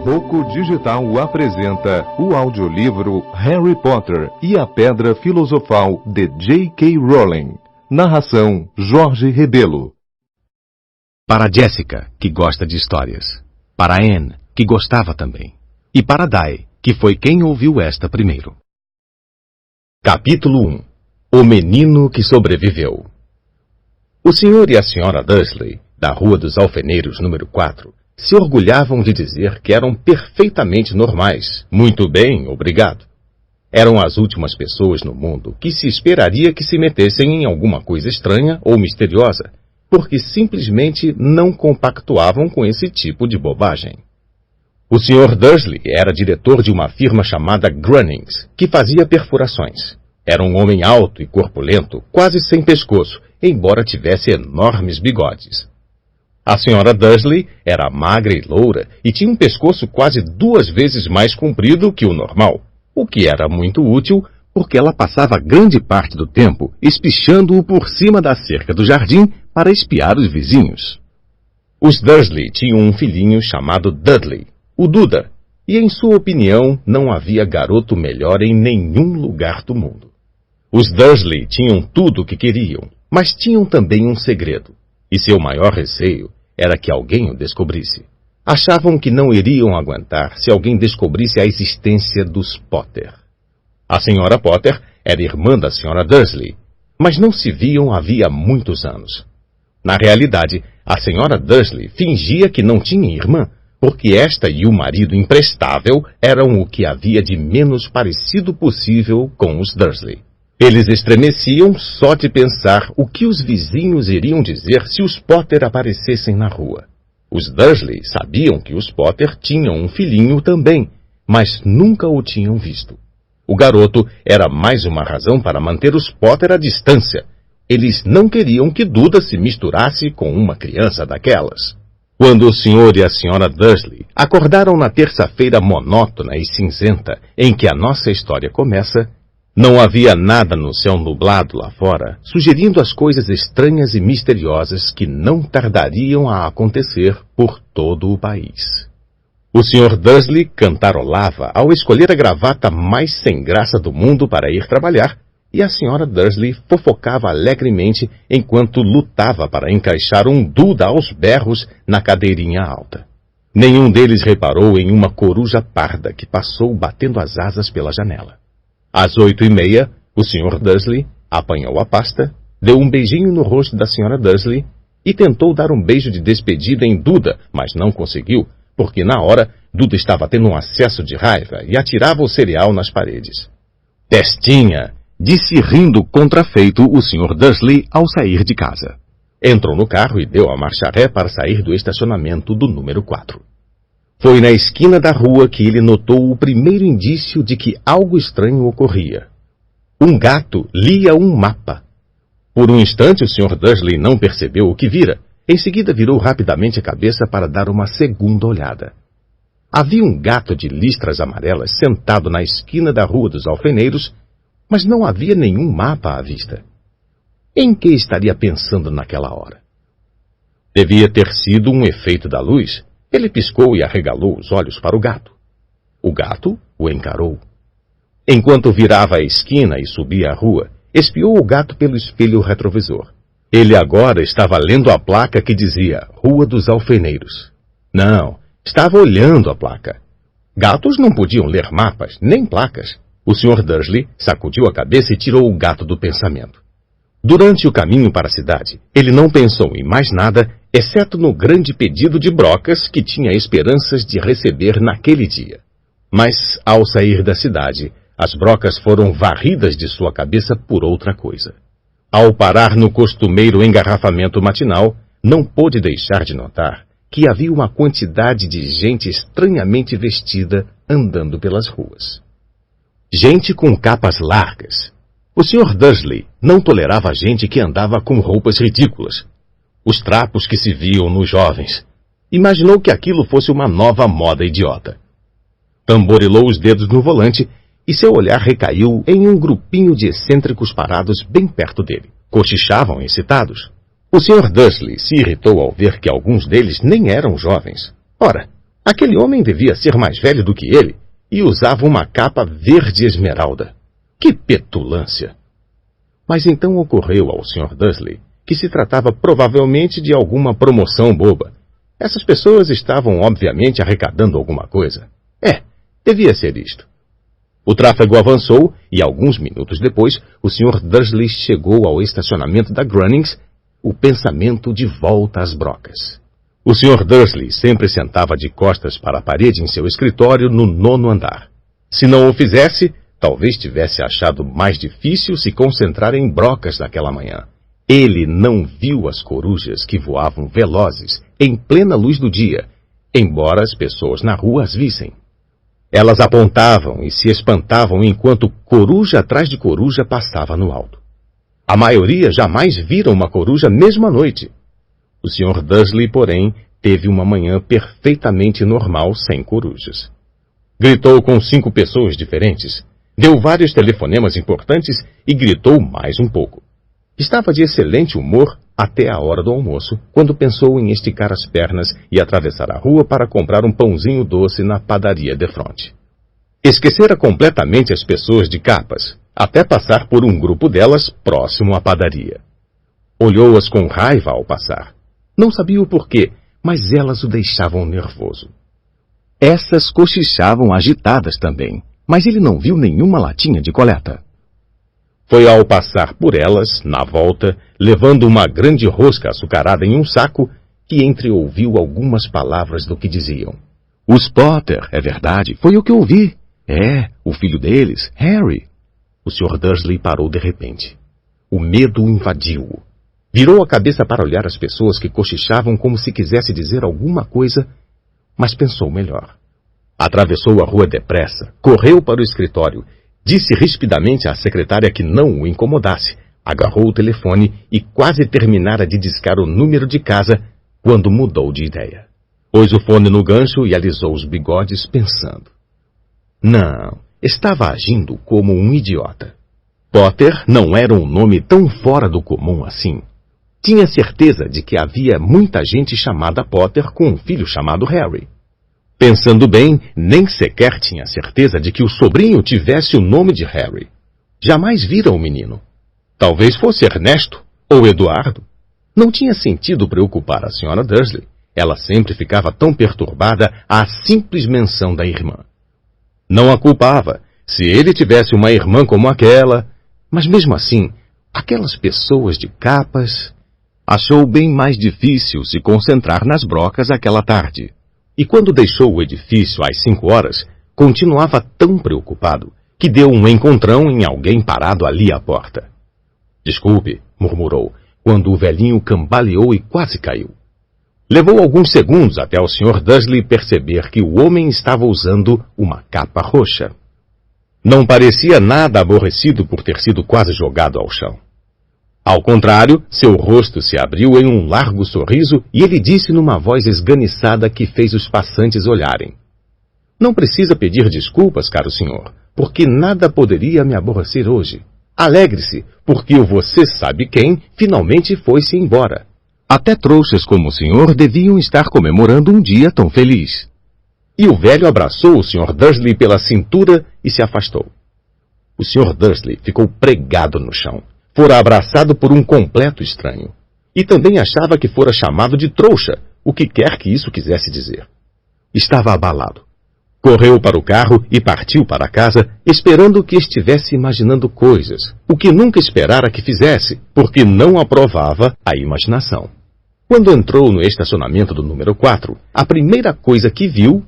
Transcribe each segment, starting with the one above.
Boco Digital apresenta o audiolivro Harry Potter e a Pedra Filosofal de J.K. Rowling. Narração Jorge Rebelo. Para Jessica, que gosta de histórias. Para Anne, que gostava também. E para Dai, que foi quem ouviu esta primeiro. Capítulo 1. O Menino que Sobreviveu. O Sr. e a Sra. Dursley, da Rua dos Alfeneiros, número 4, se orgulhavam de dizer que eram perfeitamente normais. Muito bem, obrigado. Eram as últimas pessoas no mundo que se esperaria que se metessem em alguma coisa estranha ou misteriosa, porque simplesmente não compactuavam com esse tipo de bobagem. O Sr. Dursley era diretor de uma firma chamada Grunnings, que fazia perfurações. Era um homem alto e corpulento, quase sem pescoço, embora tivesse enormes bigodes. A Sra. Dursley era magra e loura e tinha um pescoço quase 2 vezes mais comprido que o normal, o que era muito útil porque ela passava grande parte do tempo espichando-o por cima da cerca do jardim para espiar os vizinhos. Os Dursley tinham um filhinho chamado Dudley, o Duda, e em sua opinião não havia garoto melhor em nenhum lugar do mundo. Os Dursley tinham tudo o que queriam, mas tinham também um segredo, e seu maior receio era que alguém o descobrisse. Achavam que não iriam aguentar se alguém descobrisse a existência dos Potter. A Sra. Potter era irmã da Sra. Dursley, mas não se viam havia muitos anos. Na realidade, a Sra. Dursley fingia que não tinha irmã, porque esta e o marido imprestável eram o que havia de menos parecido possível com os Dursley. Eles estremeciam só de pensar o que os vizinhos iriam dizer se os Potter aparecessem na rua. Os Dursley sabiam que os Potter tinham um filhinho também, mas nunca o tinham visto. O garoto era mais uma razão para manter os Potter à distância. Eles não queriam que Duda se misturasse com uma criança daquelas. Quando o Sr. e a Sra. Dursley acordaram na terça-feira monótona e cinzenta em que a nossa história começa, não havia nada no céu nublado lá fora, sugerindo as coisas estranhas e misteriosas que não tardariam a acontecer por todo o país. O Sr. Dursley cantarolava ao escolher a gravata mais sem graça do mundo para ir trabalhar, e a Sra. Dursley fofocava alegremente enquanto lutava para encaixar um Duda aos berros na cadeirinha alta. Nenhum deles reparou em uma coruja parda que passou batendo as asas pela janela. Às 8h30, o Sr. Dursley apanhou a pasta, deu um beijinho no rosto da Sra. Dursley e tentou dar um beijo de despedida em Duda, mas não conseguiu, porque na hora Duda estava tendo um acesso de raiva e atirava o cereal nas paredes. "Testinha!", disse rindo contrafeito o Sr. Dursley ao sair de casa. Entrou no carro e deu a marcha ré para sair do estacionamento do número 4. Foi na esquina da rua que ele notou o primeiro indício de que algo estranho ocorria. Um gato lia um mapa. Por um instante o Sr. Dursley não percebeu o que vira. Em seguida virou rapidamente a cabeça para dar uma segunda olhada. Havia um gato de listras amarelas sentado na esquina da Rua dos Alfeneiros, mas não havia nenhum mapa à vista. Em que estaria pensando naquela hora? Devia ter sido um efeito da luz. Ele piscou e arregalou os olhos para o gato. O gato o encarou. Enquanto virava a esquina e subia a rua, espiou o gato pelo espelho retrovisor. Ele agora estava lendo a placa que dizia Rua dos Alfeneiros. Não, estava olhando a placa. Gatos não podiam ler mapas, nem placas. O Sr. Dursley sacudiu a cabeça e tirou o gato do pensamento. Durante o caminho para a cidade, ele não pensou em mais nada, exceto no grande pedido de brocas que tinha esperanças de receber naquele dia. Mas, ao sair da cidade, as brocas foram varridas de sua cabeça por outra coisa. Ao parar no costumeiro engarrafamento matinal, não pôde deixar de notar que havia uma quantidade de gente estranhamente vestida andando pelas ruas. Gente com capas largas. O Sr. Dursley não tolerava gente que andava com roupas ridículas. Os trapos que se viam nos jovens. Imaginou que aquilo fosse uma nova moda idiota. Tamborilou os dedos no volante e seu olhar recaiu em um grupinho de excêntricos parados bem perto dele. Cochichavam excitados. O Sr. Dursley se irritou ao ver que alguns deles nem eram jovens. Ora, Aquele homem devia ser mais velho do que ele e usava uma capa verde esmeralda. Que petulância! Mas então ocorreu ao Sr. Dursley que se tratava provavelmente de alguma promoção boba. Essas pessoas estavam obviamente arrecadando alguma coisa. Devia ser isto. O tráfego avançou e, alguns minutos depois, o Sr. Dursley chegou ao estacionamento da Grunnings, o pensamento de volta às brocas. O Sr. Dursley sempre sentava de costas para a parede em seu escritório no 9º andar. Se não o fizesse, talvez tivesse achado mais difícil se concentrar em brocas naquela manhã. Ele não viu as corujas que voavam velozes, em plena luz do dia, embora as pessoas na rua as vissem. Elas apontavam e se espantavam enquanto coruja atrás de coruja passava no alto. A maioria jamais viram uma coruja mesmo à noite. O Sr. Dursley, porém, teve uma manhã perfeitamente normal sem corujas. Gritou com 5 pessoas diferentes, deu vários telefonemas importantes e gritou mais um pouco. Estava de excelente humor até a hora do almoço, quando pensou em esticar as pernas e atravessar a rua para comprar um pãozinho doce na padaria defronte. Esquecera completamente as pessoas de capas, até passar por um grupo delas próximo à padaria. Olhou-as com raiva ao passar. Não sabia o porquê, mas elas o deixavam nervoso. Essas cochichavam agitadas também, mas ele não viu nenhuma latinha de coleta. Foi ao passar por elas, na volta, levando uma grande rosca açucarada em um saco, que entreouviu algumas palavras do que diziam. Os Potter, é verdade, foi o que ouvi. O filho deles, Harry. O Sr. Dursley parou de repente. O medo o invadiu-o. Virou a cabeça para olhar as pessoas que cochichavam como se quisesse dizer alguma coisa, mas pensou melhor. Atravessou a rua depressa, correu para o escritório, disse rispidamente à secretária que não o incomodasse, agarrou o telefone e quase terminara de discar o número de casa quando mudou de ideia. Pôs o fone no gancho e alisou os bigodes pensando. Não, estava agindo como um idiota. Potter não era um nome tão fora do comum assim. Tinha certeza de que havia muita gente chamada Potter com um filho chamado Harry. Pensando bem, nem sequer tinha certeza de que o sobrinho tivesse o nome de Harry. Jamais vira o menino. Talvez fosse Ernesto ou Eduardo. Não tinha sentido preocupar a Sra. Dursley. Ela sempre ficava tão perturbada à simples menção da irmã. Não a culpava. Se ele tivesse uma irmã como aquela... Mas mesmo assim, aquelas pessoas de capas... Achou bem mais difícil se concentrar nas brocas aquela tarde. E quando deixou o edifício às 5 horas, continuava tão preocupado que deu um encontrão em alguém parado ali à porta. Desculpe, murmurou, quando o velhinho cambaleou e quase caiu. Levou alguns segundos até o Sr. Dursley perceber que o homem estava usando uma capa roxa. Não parecia nada aborrecido por ter sido quase jogado ao chão. Ao contrário, seu rosto se abriu em um largo sorriso e ele disse numa voz esganiçada que fez os passantes olharem. Não precisa pedir desculpas, caro senhor, porque nada poderia me aborrecer hoje. Alegre-se, porque o você sabe quem finalmente foi-se embora. Até trouxas como o senhor deviam estar comemorando um dia tão feliz. E o velho abraçou o Sr. Dursley pela cintura e se afastou. O Sr. Dursley ficou pregado no chão. Fora abraçado por um completo estranho. E também achava que fora chamado de trouxa, o que quer que isso quisesse dizer. Estava abalado. Correu para o carro e partiu para casa, esperando que estivesse imaginando coisas, o que nunca esperara que fizesse, porque não aprovava a imaginação. Quando entrou no estacionamento do número 4, a primeira coisa que viu,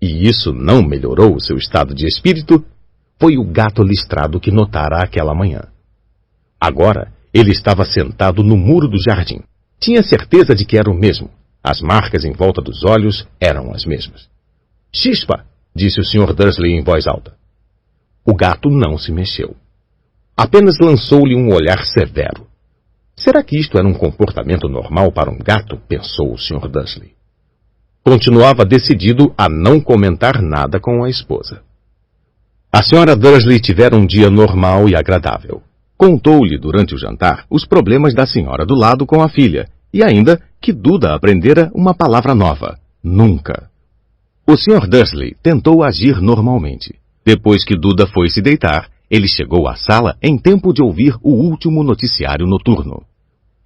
e isso não melhorou o seu estado de espírito, foi o gato listrado que notara aquela manhã. Agora, ele estava sentado no muro do jardim. Tinha certeza de que era o mesmo. As marcas em volta dos olhos eram as mesmas. Chispa! Disse o Sr. Dursley em voz alta. O gato não se mexeu. Apenas lançou-lhe um olhar severo. Será que isto era um comportamento normal para um gato? Pensou o Sr. Dursley. Continuava decidido a não comentar nada com a esposa. A Sra. Dursley tivera um dia normal e agradável. Contou-lhe durante o jantar os problemas da senhora do lado com a filha, e ainda que Duda aprendera uma palavra nova, nunca. O Sr. Dursley tentou agir normalmente. Depois que Duda foi se deitar, ele chegou à sala em tempo de ouvir o último noticiário noturno.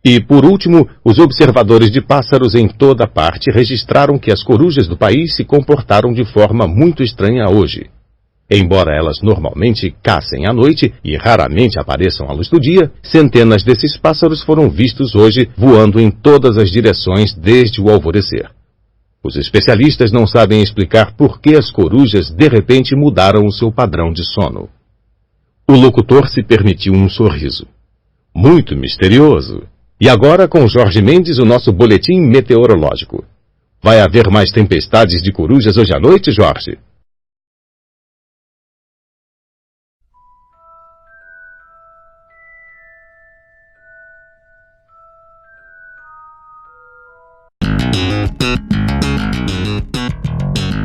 E, por último, os observadores de pássaros em toda parte registraram que as corujas do país se comportaram de forma muito estranha hoje. Embora elas normalmente caçem à noite e raramente apareçam à luz do dia, centenas desses pássaros foram vistos hoje voando em todas as direções desde o alvorecer. Os especialistas não sabem explicar por que as corujas de repente mudaram o seu padrão de sono. O locutor se permitiu um sorriso. Muito misterioso. E agora com Jorge Mendes, o nosso boletim meteorológico. Vai haver mais tempestades de corujas hoje à noite, Jorge?